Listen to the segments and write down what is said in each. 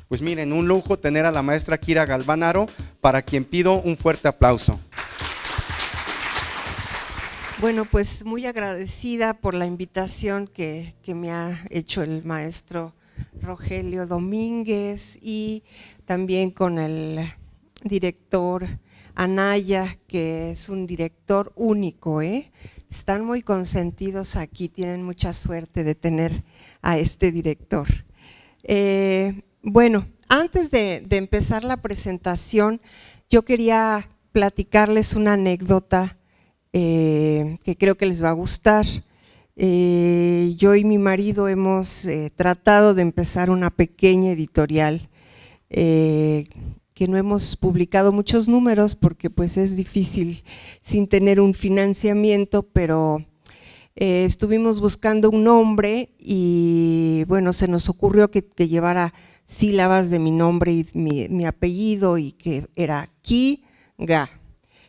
Pues miren, un lujo tener a la maestra Kira Galván-Aro, para quien pido un fuerte aplauso. Bueno, pues muy agradecida por la invitación que me ha hecho el maestro Rogelio Domínguez y también con el director Anaya, que es un director único, Están muy consentidos aquí, tienen mucha suerte de tener a este director. Bueno, antes de empezar la presentación, yo quería platicarles una anécdota que creo que les va a gustar. Yo y mi marido hemos tratado de empezar una pequeña editorial que no hemos publicado muchos números porque pues es difícil sin tener un financiamiento, pero estuvimos buscando un nombre y bueno, se nos ocurrió que llevara sílabas de mi nombre y mi apellido y que era Ki-Ga.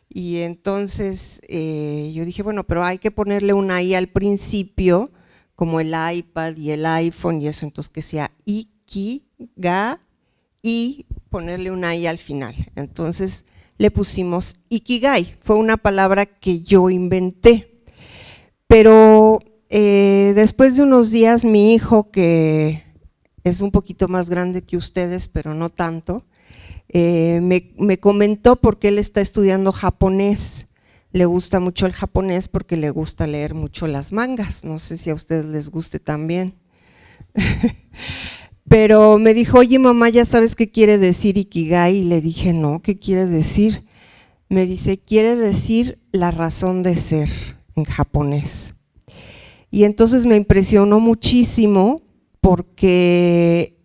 Y entonces yo dije, bueno, pero hay que ponerle una I al principio, como el iPad y el iPhone y eso, entonces que sea Ikiga y ponerle una I al final. Entonces le pusimos Ikigai, fue una palabra que yo inventé. Pero después de unos días mi hijo, que es un poquito más grande que ustedes, pero no tanto, me comentó porque él está estudiando japonés, le gusta mucho el japonés porque le gusta leer mucho las mangas, no sé si a ustedes les guste también. Pero me dijo, oye mamá, ¿ya sabes qué quiere decir Ikigai? Y le dije, no, ¿qué quiere decir? Me dice, quiere decir la razón de ser en japonés. Y entonces me impresionó muchísimo porque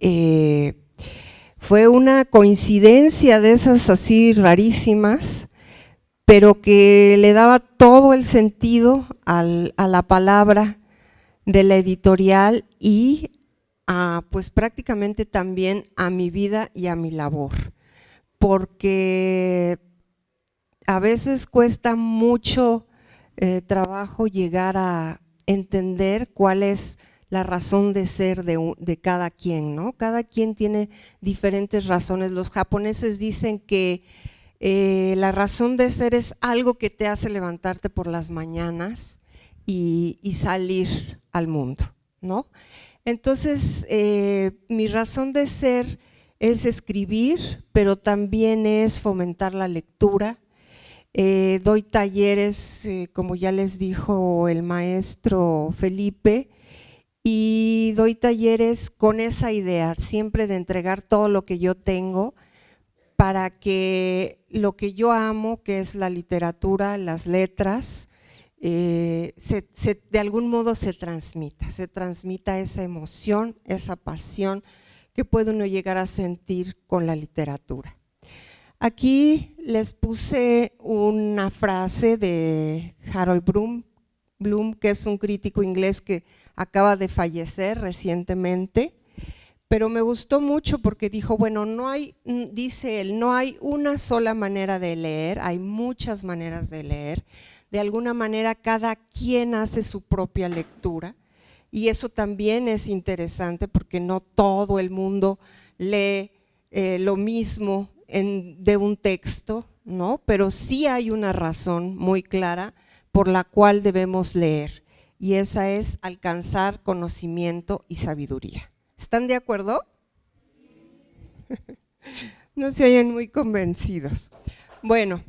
fue una coincidencia de esas así rarísimas, pero que le daba todo el sentido a la palabra de la editorial y pues prácticamente también a mi vida y a mi labor, porque a veces cuesta mucho trabajo llegar a entender cuál es la razón de ser de cada quien, ¿no? Cada quien tiene diferentes razones. Los japoneses dicen que la razón de ser es algo que te hace levantarte por las mañanas y salir al mundo, ¿no? Entonces, mi razón de ser es escribir, pero también es fomentar la lectura. Doy talleres, como ya les dijo el maestro Felipe, y doy talleres con esa idea, siempre de entregar todo lo que yo tengo para que lo que yo amo, que es la literatura, las letras, de algún modo se transmita esa emoción, esa pasión que puede uno llegar a sentir con la literatura. Aquí les puse una frase de Harold Bloom, que es un crítico inglés que acaba de fallecer recientemente, pero me gustó mucho porque dijo, bueno, dice él, no hay una sola manera de leer, hay muchas maneras de leer, de alguna manera cada quien hace su propia lectura y eso también es interesante porque no todo el mundo lee lo mismo de un texto, ¿no? Pero sí hay una razón muy clara por la cual debemos leer y esa es alcanzar conocimiento y sabiduría. ¿Están de acuerdo? No se oyen muy convencidos. Bueno,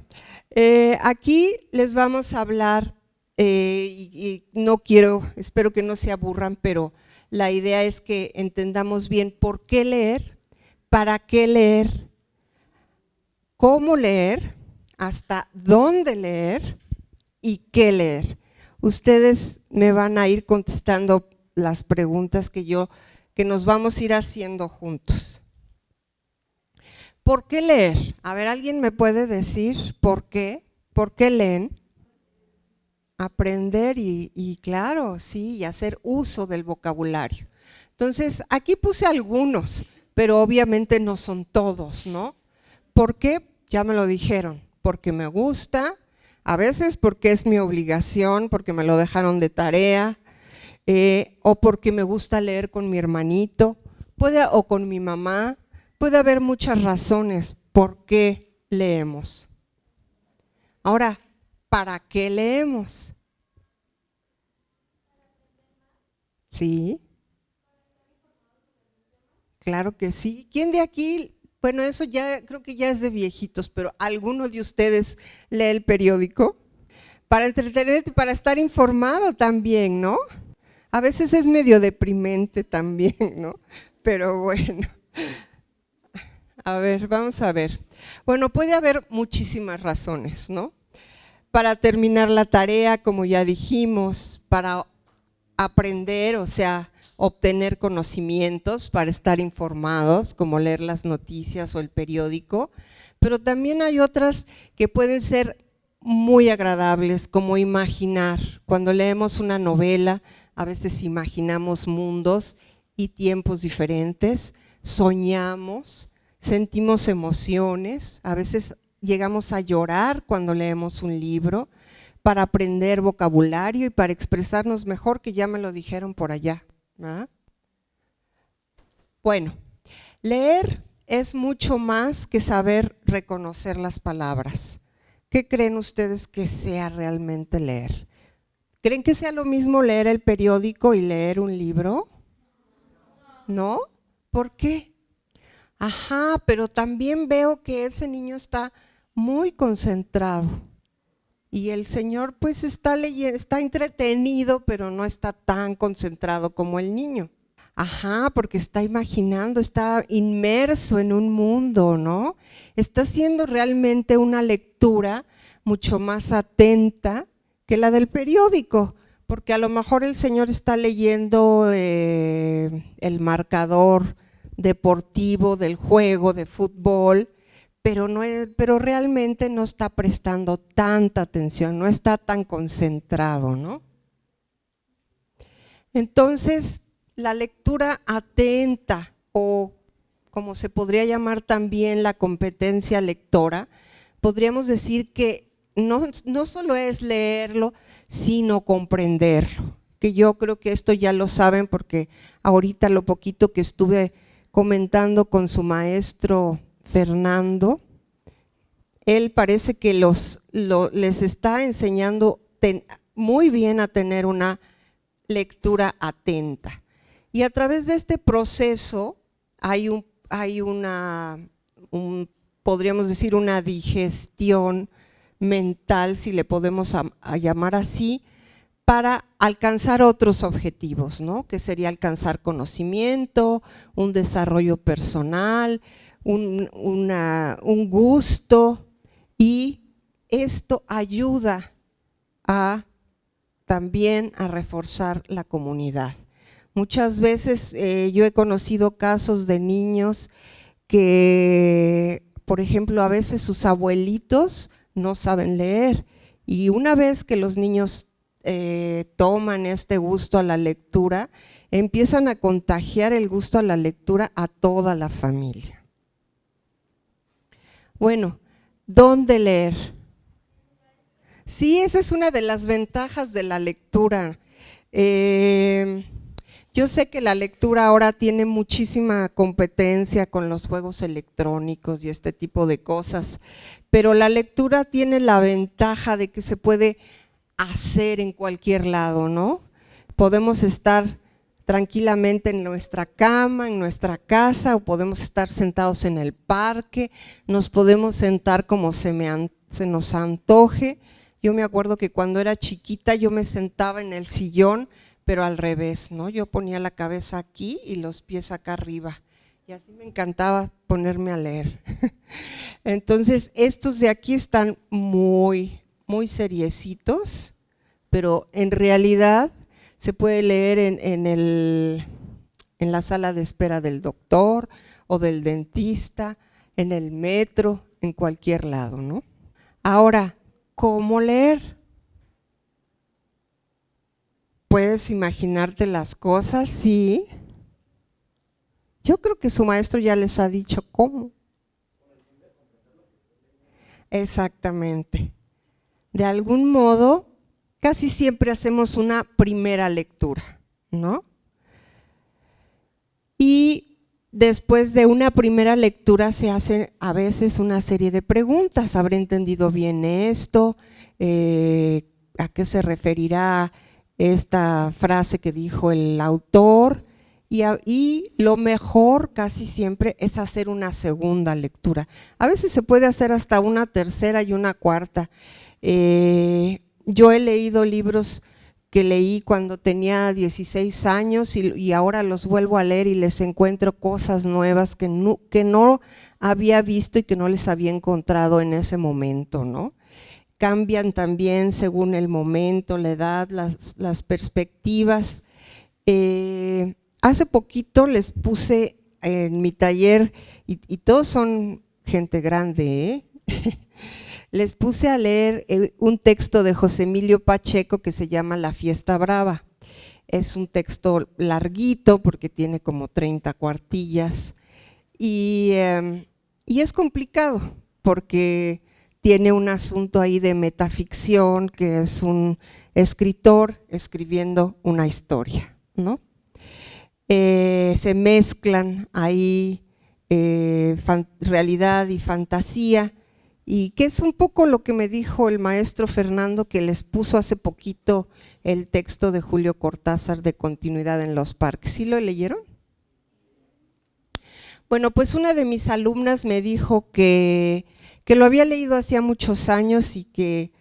aquí les vamos a hablar, y no quiero, espero que no se aburran, pero la idea es que entendamos bien por qué leer, para qué leer, cómo leer, hasta dónde leer y qué leer. Ustedes me van a ir contestando las preguntas que nos vamos a ir haciendo juntos. ¿Por qué leer? A ver, ¿alguien me puede decir por qué? ¿Por qué leen? Aprender y claro, sí, y hacer uso del vocabulario. Entonces, aquí puse algunos, pero obviamente no son todos, ¿no? ¿Por qué? Ya me lo dijeron, porque me gusta, a veces porque es mi obligación, porque me lo dejaron de tarea, o porque me gusta leer con mi hermanito, o con mi mamá, puede haber muchas razones por qué leemos. Ahora, ¿para qué leemos? Sí, claro que sí. ¿Quién de aquí? Bueno, eso ya creo que ya es de viejitos, pero ¿alguno de ustedes lee el periódico? Para entretenerte, para estar informado también, ¿no? A veces es medio deprimente también, ¿no? Pero bueno, a ver, vamos a ver. Bueno, puede haber muchísimas razones, ¿no? Para terminar la tarea, como ya dijimos, para aprender, o sea, obtener conocimientos, para estar informados, como leer las noticias o el periódico, pero también hay otras que pueden ser muy agradables, como imaginar. Cuando leemos una novela, a veces imaginamos mundos y tiempos diferentes, soñamos, sentimos emociones, a veces llegamos a llorar cuando leemos un libro, para aprender vocabulario y para expresarnos mejor, que ya me lo dijeron por allá, ¿verdad? Bueno, leer es mucho más que saber reconocer las palabras. ¿Qué creen ustedes que sea realmente leer? ¿Creen que sea lo mismo leer el periódico y leer un libro? ¿No? ¿Por qué? Ajá, pero también veo que ese niño está muy concentrado. Y el señor pues está leyendo, está entretenido, pero no está tan concentrado como el niño. Ajá, porque está imaginando, está inmerso en un mundo, ¿no? Está haciendo realmente una lectura mucho más atenta que la del periódico, porque a lo mejor el señor está leyendo el marcador deportivo del juego de fútbol, pero realmente no está prestando tanta atención, no está tan concentrado, ¿no? Entonces, la lectura atenta, o como se podría llamar también la competencia lectora, podríamos decir que no solo es leerlo, sino comprenderlo, que yo creo que esto ya lo saben porque ahorita lo poquito que estuve comentando con su maestro Fernando, él parece que les está enseñando muy bien a tener una lectura atenta. Y a través de este proceso podríamos decir, una digestión mental, si le podemos llamar así, para alcanzar otros objetivos, ¿no? Que sería alcanzar conocimiento, un desarrollo personal, un gusto, y esto ayuda también a reforzar la comunidad. Muchas veces yo he conocido casos de niños que, por ejemplo, a veces sus abuelitos no saben leer, y una vez que los niños toman este gusto a la lectura, empiezan a contagiar el gusto a la lectura a toda la familia. Bueno, ¿dónde leer? Sí, esa es una de las ventajas de la lectura. Yo sé que la lectura ahora tiene muchísima competencia con los juegos electrónicos y este tipo de cosas, pero la lectura tiene la ventaja de que se puede hacer en cualquier lado, ¿no? Podemos estar tranquilamente en nuestra cama, en nuestra casa, o podemos estar sentados en el parque, nos podemos sentar como se nos antoje. Yo me acuerdo que cuando era chiquita yo me sentaba en el sillón, pero al revés, ¿no? Yo ponía la cabeza aquí y los pies acá arriba, y así me encantaba ponerme a leer. Entonces, estos de aquí están muy seriecitos, pero en realidad se puede leer en la sala de espera del doctor o del dentista, en el metro, en cualquier lado, ¿no? Ahora, ¿cómo leer? ¿Puedes imaginarte las cosas? Sí. Yo creo que su maestro ya les ha dicho cómo. Exactamente. De algún modo, casi siempre hacemos una primera lectura, ¿no? Y después de una primera lectura se hace a veces una serie de preguntas. ¿Habré entendido bien esto? ¿A qué se referirá esta frase que dijo el autor? Y lo mejor casi siempre es hacer una segunda lectura. A veces se puede hacer hasta una tercera y una cuarta. Yo he leído libros que leí cuando tenía 16 años y ahora los vuelvo a leer y les encuentro cosas nuevas que no había visto y que no les había encontrado en ese momento, ¿no? Cambian también según el momento, la edad, las perspectivas. Hace poquito les puse en mi taller, y todos son gente grande, les puse a leer un texto de José Emilio Pacheco que se llama La Fiesta Brava. Es un texto larguito porque tiene como 30 cuartillas y es complicado porque tiene un asunto ahí de metaficción, que es un escritor escribiendo una historia, ¿no? Se mezclan ahí realidad y fantasía, y que es un poco lo que me dijo el maestro Fernando, que les puso hace poquito el texto de Julio Cortázar de Continuidad en los parques. ¿Sí lo leyeron? Bueno, pues una de mis alumnas me dijo que lo había leído hacía muchos años y que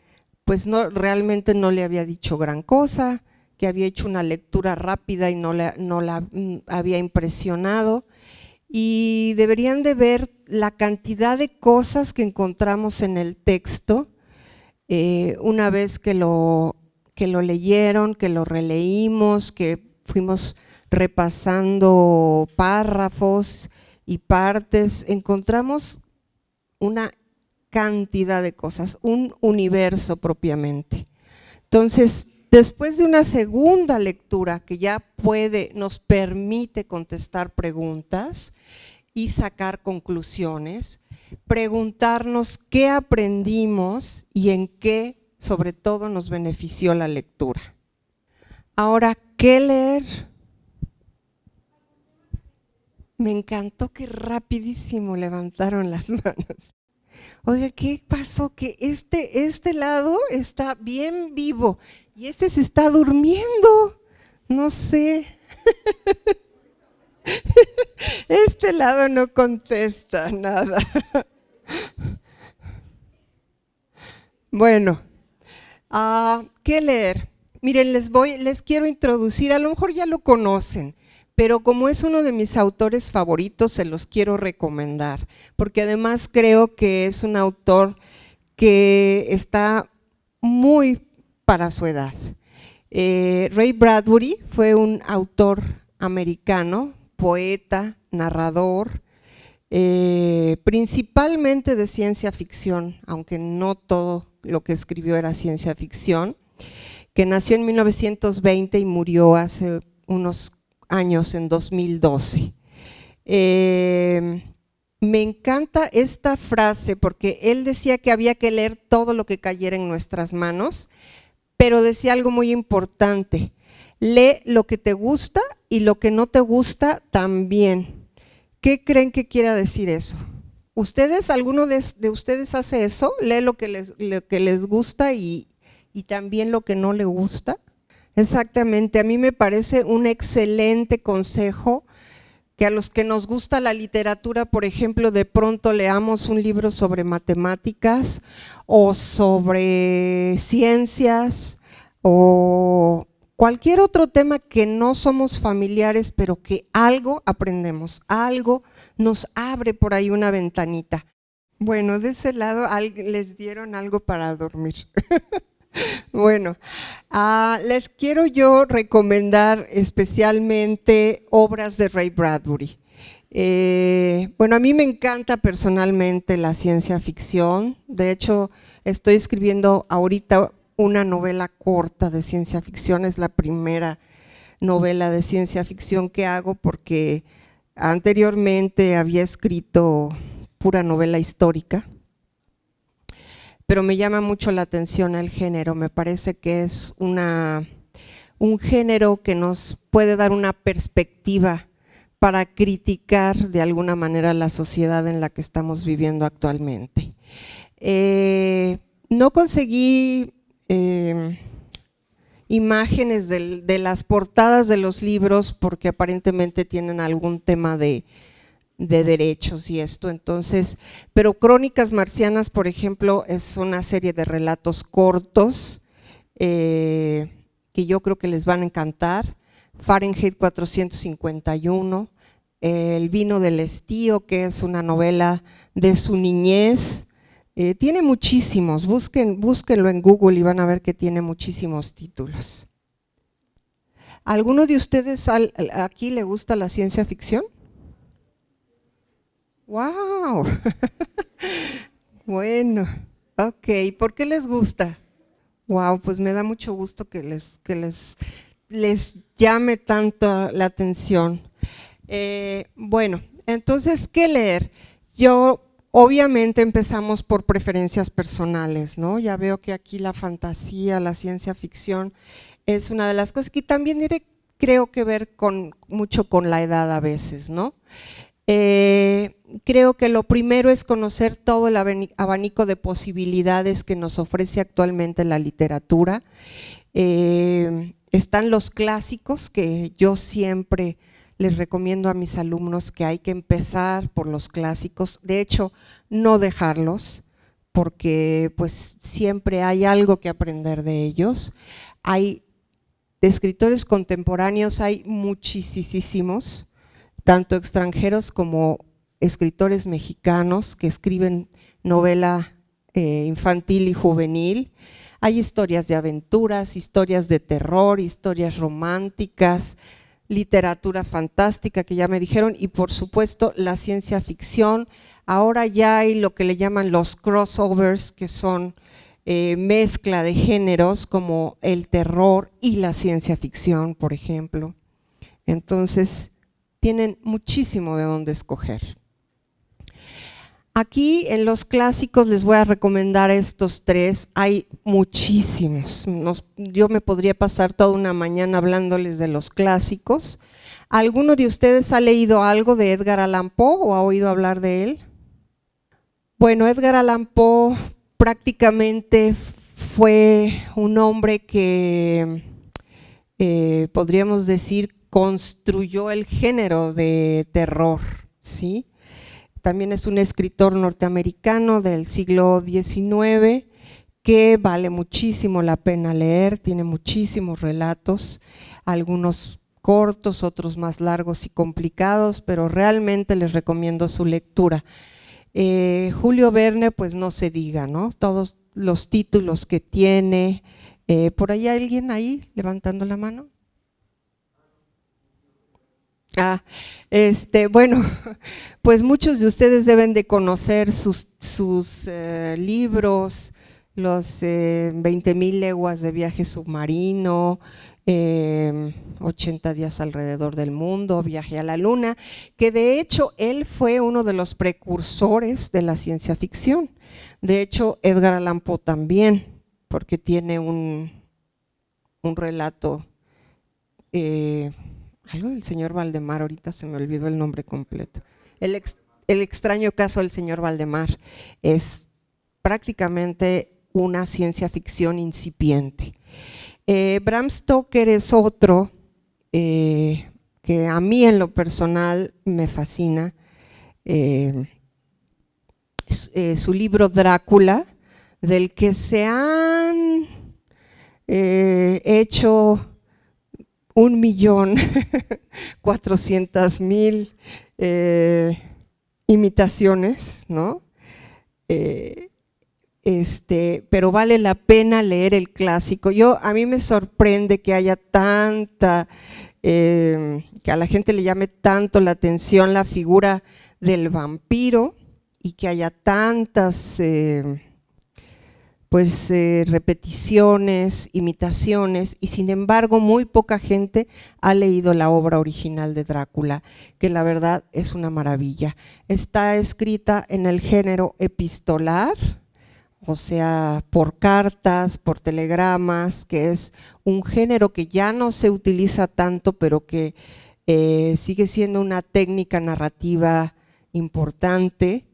pues realmente no le había dicho gran cosa, que había hecho una lectura rápida y no la había impresionado. Y deberían de ver la cantidad de cosas que encontramos en el texto una vez que lo leyeron, que lo releímos, que fuimos repasando párrafos y partes. Encontramos una cantidad de cosas, un universo propiamente. Entonces, después de una segunda lectura que ya nos permite contestar preguntas y sacar conclusiones, preguntarnos qué aprendimos y en qué sobre todo nos benefició la lectura. Ahora, ¿qué leer? Me encantó que rapidísimo levantaron las manos. Oiga, ¿qué pasó? Que este lado está bien vivo y este se está durmiendo, no sé. Este lado no contesta nada. Bueno, ¿qué leer? Miren, les quiero introducir, a lo mejor ya lo conocen, pero como es uno de mis autores favoritos, se los quiero recomendar, porque además creo que es un autor que está muy para su edad. Ray Bradbury fue un autor americano, poeta, narrador, principalmente de ciencia ficción, aunque no todo lo que escribió era ciencia ficción, que nació en 1920 y murió hace unos años, en 2012. Me encanta esta frase porque él decía que había que leer todo lo que cayera en nuestras manos, pero decía algo muy importante: lee lo que te gusta y lo que no te gusta también. ¿Qué creen que quiera decir eso? ¿Ustedes, alguno de ustedes hace eso? ¿Lee lo que les gusta y también lo que no le gusta? Exactamente, a mí me parece un excelente consejo que a los que nos gusta la literatura, por ejemplo, de pronto leamos un libro sobre matemáticas o sobre ciencias o cualquier otro tema que no somos familiares, pero que algo aprendemos, algo nos abre por ahí una ventanita. Bueno, de ese lado les dieron algo para dormir. Bueno, les quiero yo recomendar especialmente obras de Ray Bradbury. Bueno, a mí me encanta personalmente la ciencia ficción. De hecho, estoy escribiendo ahorita una novela corta de ciencia ficción. Es la primera novela de ciencia ficción que hago porque anteriormente había escrito pura novela histórica. Pero me llama mucho la atención el género, me parece que es un género que nos puede dar una perspectiva para criticar de alguna manera la sociedad en la que estamos viviendo actualmente. No conseguí imágenes de las portadas de los libros porque aparentemente tienen algún tema de derechos y esto, entonces, pero Crónicas Marcianas, por ejemplo, es una serie de relatos cortos que yo creo que les van a encantar. Fahrenheit 451, El vino del estío, que es una novela de su niñez. Tiene muchísimos, búsquenlo en Google y van a ver que tiene muchísimos títulos. ¿Alguno de ustedes aquí le gusta la ciencia ficción? ¡Wow! Bueno, ok, ¿por qué les gusta? Wow, pues me da mucho gusto que les llame tanto la atención. Bueno, entonces, ¿qué leer? Obviamente empezamos por preferencias personales, ¿no? Ya veo que aquí la fantasía, la ciencia ficción es una de las cosas que también creo que ver mucho con la edad a veces, ¿no? Creo que lo primero es conocer todo el abanico de posibilidades que nos ofrece actualmente la literatura. Están los clásicos que yo siempre les recomiendo a mis alumnos que hay que empezar por los clásicos, de hecho no dejarlos porque pues siempre hay algo que aprender de ellos. Hay de escritores contemporáneos, hay muchísimos, tanto extranjeros como escritores mexicanos que escriben novela infantil y juvenil. Hay historias de aventuras, historias de terror, historias románticas, literatura fantástica que ya me dijeron y por supuesto la ciencia ficción. Ahora ya hay lo que le llaman los crossovers, que son mezcla de géneros como el terror y la ciencia ficción, por ejemplo. Entonces tienen muchísimo de dónde escoger. Aquí en los clásicos les voy a recomendar estos tres, hay muchísimos, yo me podría pasar toda una mañana hablándoles de los clásicos. ¿Alguno de ustedes ha leído algo de Edgar Allan Poe o ha oído hablar de él? Bueno, Edgar Allan Poe prácticamente fue un hombre que podríamos decir construyó el género de terror, ¿sí? También es un escritor norteamericano del siglo XIX que vale muchísimo la pena leer, tiene muchísimos relatos, algunos cortos, otros más largos y complicados, pero realmente les recomiendo su lectura. Julio Verne, pues no se diga, ¿no? Todos los títulos que tiene. ¿Por ahí hay alguien ahí levantando la mano? Bueno, pues muchos de ustedes deben de conocer sus libros, los 20,000 leguas de viaje submarino, 80 días alrededor del mundo, Viaje a la Luna, que de hecho él fue uno de los precursores de la ciencia ficción. De hecho, Edgar Allan Poe también, porque tiene un relato, algo del señor Valdemar, ahorita se me olvidó el nombre completo. El extraño caso del señor Valdemar es prácticamente una ciencia ficción incipiente. Bram Stoker es otro que a mí en lo personal me fascina. Su libro Drácula, del que se han hecho 1,400,000 imitaciones, ¿no? Pero vale la pena leer el clásico. A mí me sorprende que haya que a la gente le llame tanto la atención la figura del vampiro y que haya tantas repeticiones, imitaciones, y sin embargo muy poca gente ha leído la obra original de Drácula, que la verdad es una maravilla. Está escrita en el género epistolar, o sea, por cartas, por telegramas, que es un género que ya no se utiliza tanto, pero que sigue siendo una técnica narrativa importante,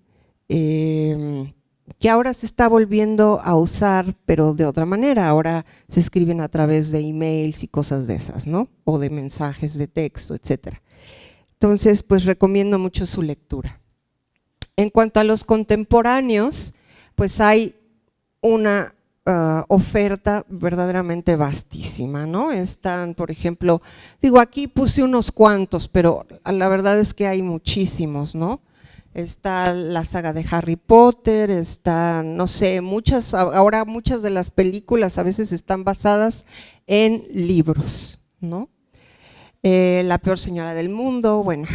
que ahora se está volviendo a usar, pero de otra manera. Ahora se escriben a través de emails y cosas de esas, ¿no? O de mensajes de texto, etcétera. Entonces, pues recomiendo mucho su lectura. En cuanto a los contemporáneos, pues hay una oferta verdaderamente vastísima, ¿no? Están, por ejemplo, digo, aquí puse unos cuantos, pero la verdad es que hay muchísimos, ¿no? Está la saga de Harry Potter, está, no sé, ahora muchas de las películas a veces están basadas en libros, ¿no? La peor señora del mundo, bueno,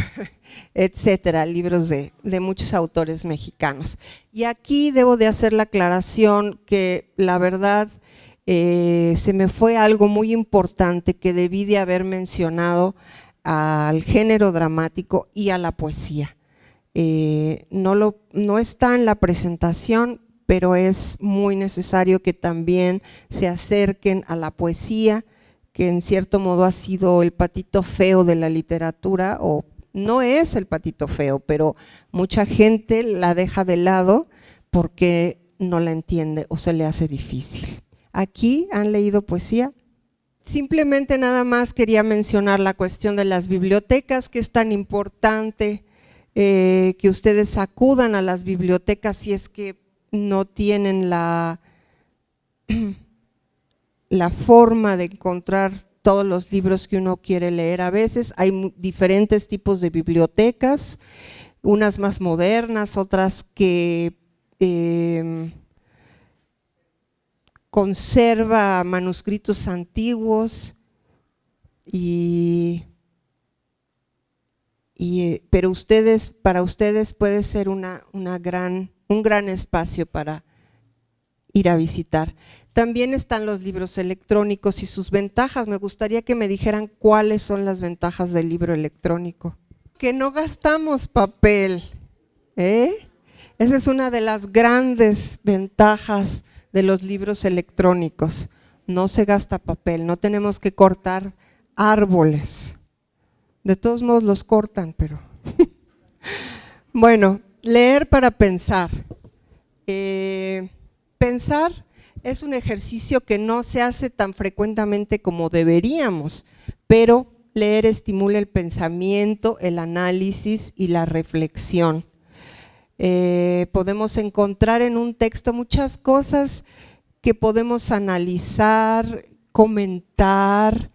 etcétera, libros de muchos autores mexicanos. Y aquí debo de hacer la aclaración que la verdad se me fue algo muy importante que debí de haber mencionado al género dramático y a la poesía. No está en la presentación, pero es muy necesario que también se acerquen a la poesía, que en cierto modo ha sido el patito feo de la literatura, o no es el patito feo, pero mucha gente la deja de lado porque no la entiende o se le hace difícil. ¿Aquí han leído poesía? Simplemente nada más quería mencionar la cuestión de las bibliotecas, que es tan importante que ustedes acudan a las bibliotecas si es que no tienen la forma de encontrar todos los libros que uno quiere leer. A veces hay diferentes tipos de bibliotecas, unas más modernas, otras que conserva manuscritos antiguos, pero para ustedes puede ser un gran espacio para ir a visitar. También están los libros electrónicos y sus ventajas. Me gustaría que me dijeran cuáles son las ventajas del libro electrónico. Que no gastamos papel, ¿eh? Esa es una de las grandes ventajas de los libros electrónicos. No se gasta papel, no tenemos que cortar árboles. De todos modos los cortan, pero… Bueno, leer para pensar. Pensar es un ejercicio que no se hace tan frecuentemente como deberíamos, pero leer estimula el pensamiento, el análisis y la reflexión. Podemos encontrar en un texto muchas cosas que podemos analizar, comentar,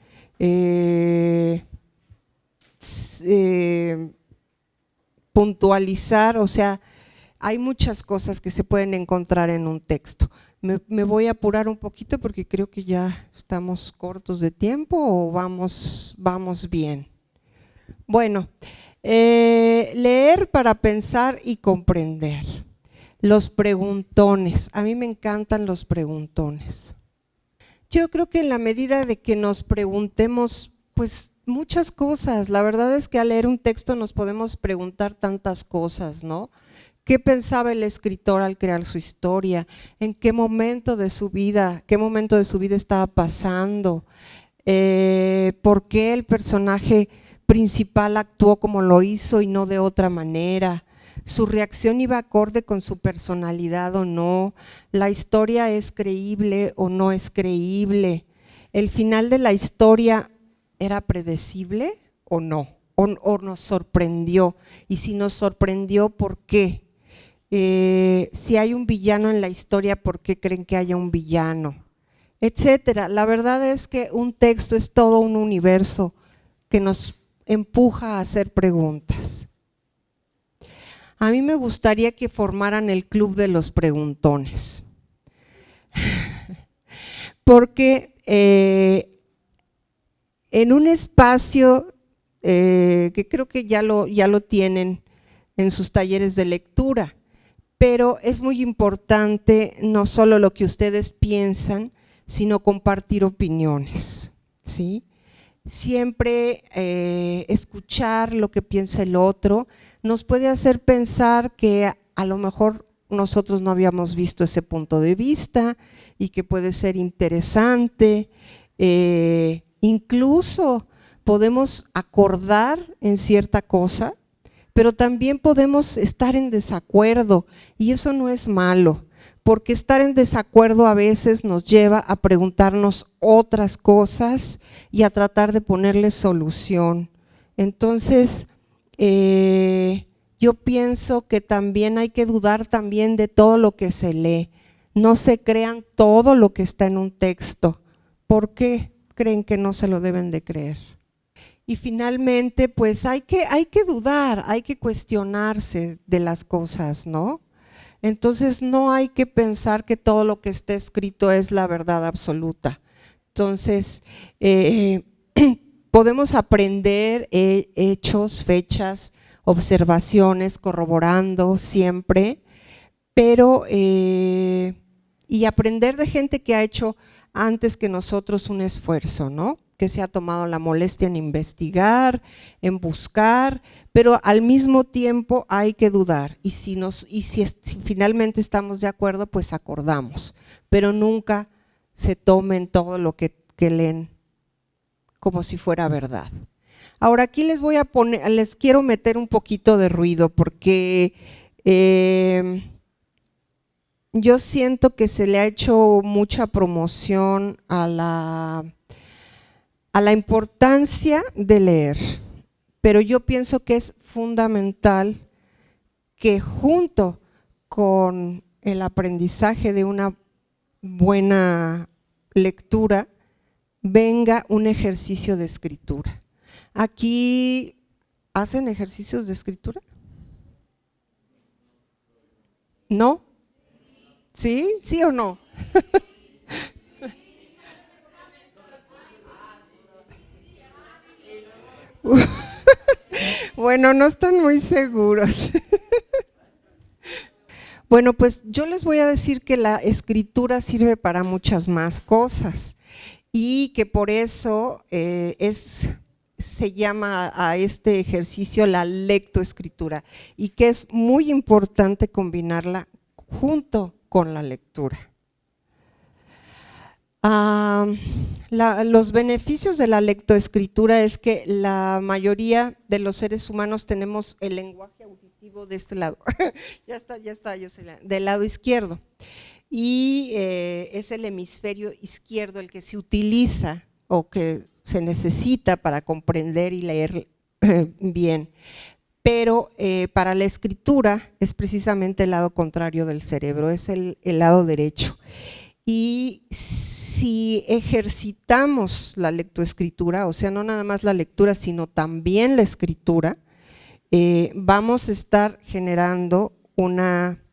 puntualizar, o sea, hay muchas cosas que se pueden encontrar en un texto. Me voy a apurar un poquito porque creo que ya estamos cortos de tiempo, o vamos bien. Bueno, leer para pensar y comprender. Los preguntones, a mí me encantan los preguntones. Yo creo que en la medida de que nos preguntemos, pues muchas cosas, la verdad es que al leer un texto nos podemos preguntar tantas cosas, ¿no? ¿Qué pensaba el escritor al crear su historia? ¿En qué momento de su vida estaba pasando? ¿Por qué el personaje principal actuó como lo hizo y no de otra manera? ¿Su reacción iba acorde con su personalidad o no? ¿La historia es creíble o no es creíble? ¿El final de la historia era predecible o no? ¿O nos sorprendió? Y si nos sorprendió, ¿por qué? Si hay un villano en la historia, ¿por qué creen que haya un villano? Etcétera. La verdad es que un texto es todo un universo que nos empuja a hacer preguntas. A mí me gustaría que formaran el club de los preguntones, porque en un espacio que creo que ya lo tienen en sus talleres de lectura, pero es muy importante no solo lo que ustedes piensan, sino compartir opiniones, ¿sí? Siempre escuchar lo que piensa el otro nos puede hacer pensar que a lo mejor nosotros no habíamos visto ese punto de vista y que puede ser interesante, incluso podemos acordar en cierta cosa, pero también podemos estar en desacuerdo y eso no es malo, porque estar en desacuerdo a veces nos lleva a preguntarnos otras cosas y a tratar de ponerle solución. Entonces, yo pienso que también hay que dudar también de todo lo que se lee. No se crean todo lo que está en un texto. ¿Por qué creen que no se lo deben de creer? Y finalmente, pues hay que dudar, hay que cuestionarse de las cosas, ¿no? Entonces no hay que pensar que todo lo que está escrito es la verdad absoluta. Entonces, podemos aprender hechos, fechas, observaciones, corroborando siempre, pero y aprender de gente que ha hecho antes que nosotros un esfuerzo, ¿no? Que se ha tomado la molestia en investigar, en buscar, pero al mismo tiempo hay que dudar y si finalmente estamos de acuerdo, pues acordamos, pero nunca se tomen todo lo que leen como si fuera verdad. Ahora aquí les quiero meter un poquito de ruido porque yo siento que se le ha hecho mucha promoción a la importancia de leer, pero yo pienso que es fundamental que junto con el aprendizaje de una buena lectura venga un ejercicio de escritura. ¿Aquí hacen ejercicios de escritura? ¿No? ¿Sí? ¿Sí o no? Bueno, no están muy seguros. Bueno, pues yo les voy a decir que la escritura sirve para muchas más cosas y que por eso se llama a este ejercicio la lectoescritura y que es muy importante combinarla junto con la lectura. Los beneficios de la lectoescritura es que la mayoría de los seres humanos tenemos el lenguaje auditivo de este lado, ya está, yo sé, del lado izquierdo, y es el hemisferio izquierdo el que se utiliza o que se necesita para comprender y leer bien, pero para la escritura es precisamente el lado contrario del cerebro, es el lado derecho. Y si ejercitamos la lectoescritura, o sea, no nada más la lectura, sino también la escritura, vamos a estar generando una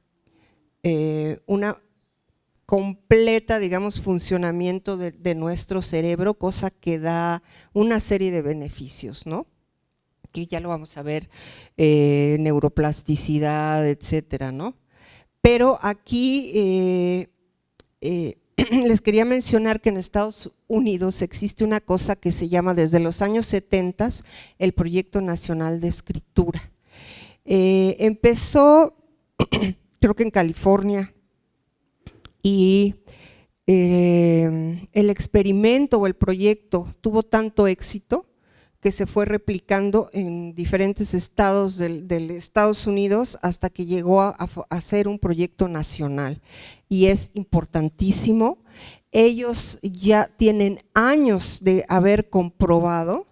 completa, digamos, funcionamiento de nuestro cerebro, cosa que da una serie de beneficios, ¿no? Que ya lo vamos a ver, neuroplasticidad, etcétera, ¿no? Pero aquí les quería mencionar que en Estados Unidos existe una cosa que se llama desde los años 70 el Proyecto Nacional de Escritura. Empezó creo que en California y el experimento o el proyecto tuvo tanto éxito que se fue replicando en diferentes estados del Estados Unidos hasta que llegó a ser un proyecto nacional y es importantísimo. Ellos ya tienen años de haber comprobado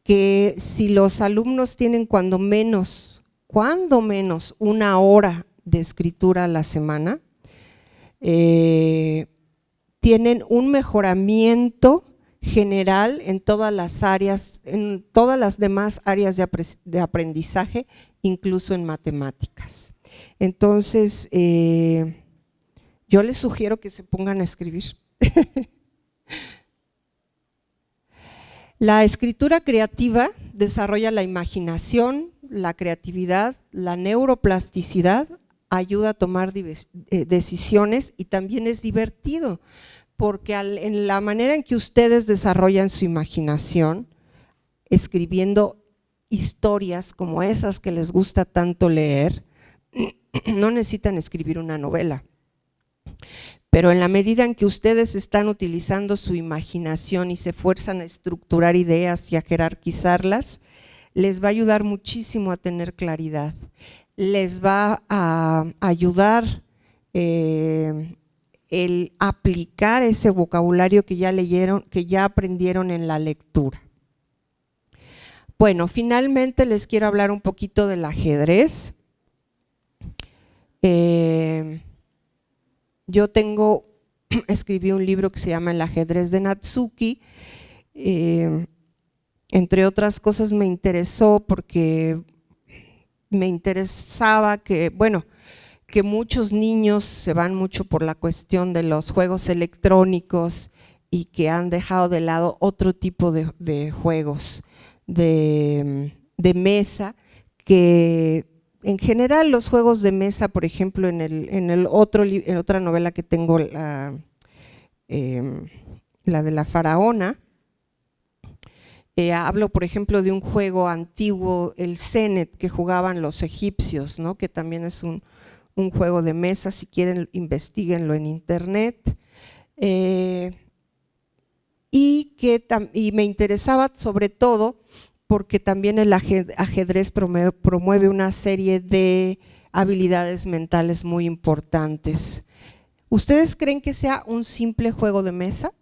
que si los alumnos tienen cuando menos 1 hora de escritura a la semana, tienen un mejoramiento general en todas las áreas, en todas las demás áreas de aprendizaje, incluso en matemáticas. Entonces, yo les sugiero que se pongan a escribir. La escritura creativa desarrolla la imaginación, la creatividad, la neuroplasticidad, ayuda a tomar decisiones y también es divertido, porque en la manera en que ustedes desarrollan su imaginación, escribiendo historias como esas que les gusta tanto leer, no necesitan escribir una novela, Pero en la medida en que ustedes están utilizando su imaginación y se esfuerzan a estructurar ideas y a jerarquizarlas, les va a ayudar muchísimo a tener claridad. Les va a ayudar el aplicar ese vocabulario que ya leyeron, que ya aprendieron en la lectura. Bueno, finalmente les quiero hablar un poquito del ajedrez. Yo escribí un libro que se llama El ajedrez de Natsuki. Entre otras cosas me interesó porque me interesaba que, bueno, que muchos niños se van mucho por la cuestión de los juegos electrónicos y que han dejado de lado otro tipo de juegos de mesa, que en general los juegos de mesa, por ejemplo, en otra novela que tengo, la de la faraona, hablo, por ejemplo, de un juego antiguo, el Senet, que jugaban los egipcios, ¿no? Que también es un juego de mesa. Si quieren, investiguenlo en internet. Y me interesaba sobre todo porque también el ajedrez promueve una serie de habilidades mentales muy importantes. ¿Ustedes creen que sea un simple juego de mesa?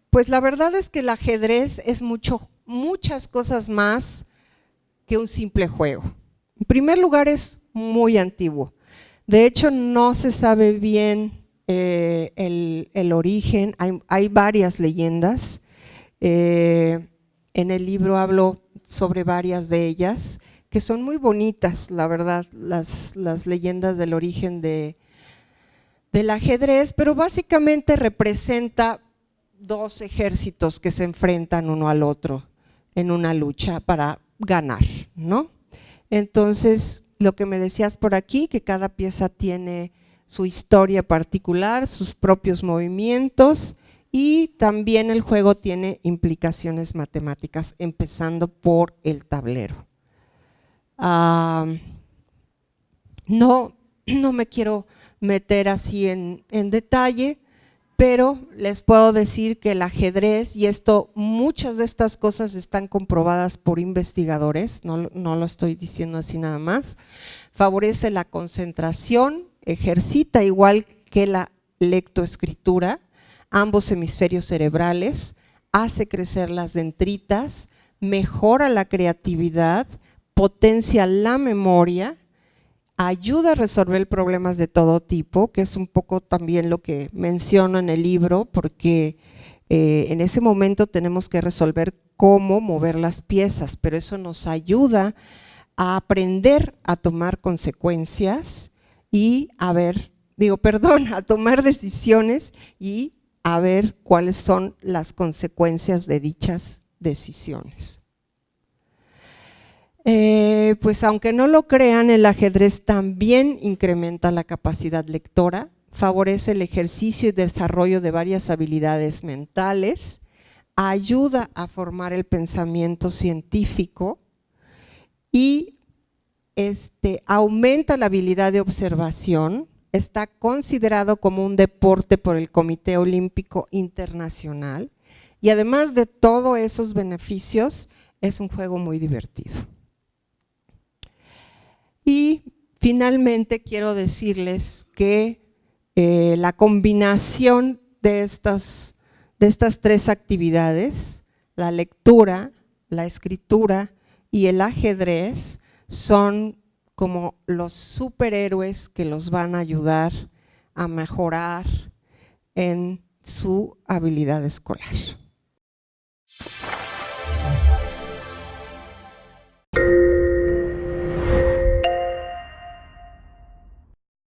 Pues la verdad es que el ajedrez es muchas cosas más que un simple juego. En primer lugar, es muy antiguo. De hecho, no se sabe bien el origen, hay varias leyendas. En el libro hablo sobre varias de ellas, que son muy bonitas, la verdad, las leyendas del origen del ajedrez, pero básicamente representa dos ejércitos que se enfrentan uno al otro en una lucha para ganar, ¿no? Entonces, lo que me decías por aquí, que cada pieza tiene su historia particular, sus propios movimientos, y también el juego tiene implicaciones matemáticas, empezando por el tablero. No me quiero meter así en detalle, pero les puedo decir que el ajedrez, y muchas de estas cosas están comprobadas por investigadores, no lo estoy diciendo así nada más, favorece la concentración, ejercita igual que la lectoescritura, ambos hemisferios cerebrales, hace crecer las dendritas, mejora la creatividad, potencia la memoria, ayuda a resolver problemas de todo tipo, que es un poco también lo que menciono en el libro, porque en ese momento tenemos que resolver cómo mover las piezas, pero eso nos ayuda a aprender a tomar consecuencias y a tomar decisiones y a ver cuáles son las consecuencias de dichas decisiones. Pues aunque no lo crean, el ajedrez también incrementa la capacidad lectora, favorece el ejercicio y desarrollo de varias habilidades mentales, ayuda a formar el pensamiento científico y aumenta la habilidad de observación. Está considerado como un deporte por el Comité Olímpico Internacional y además de todos esos beneficios, es un juego muy divertido. Y finalmente quiero decirles que la combinación de estas tres actividades, la lectura, la escritura y el ajedrez, son como los superhéroes que los van a ayudar a mejorar en su habilidad escolar.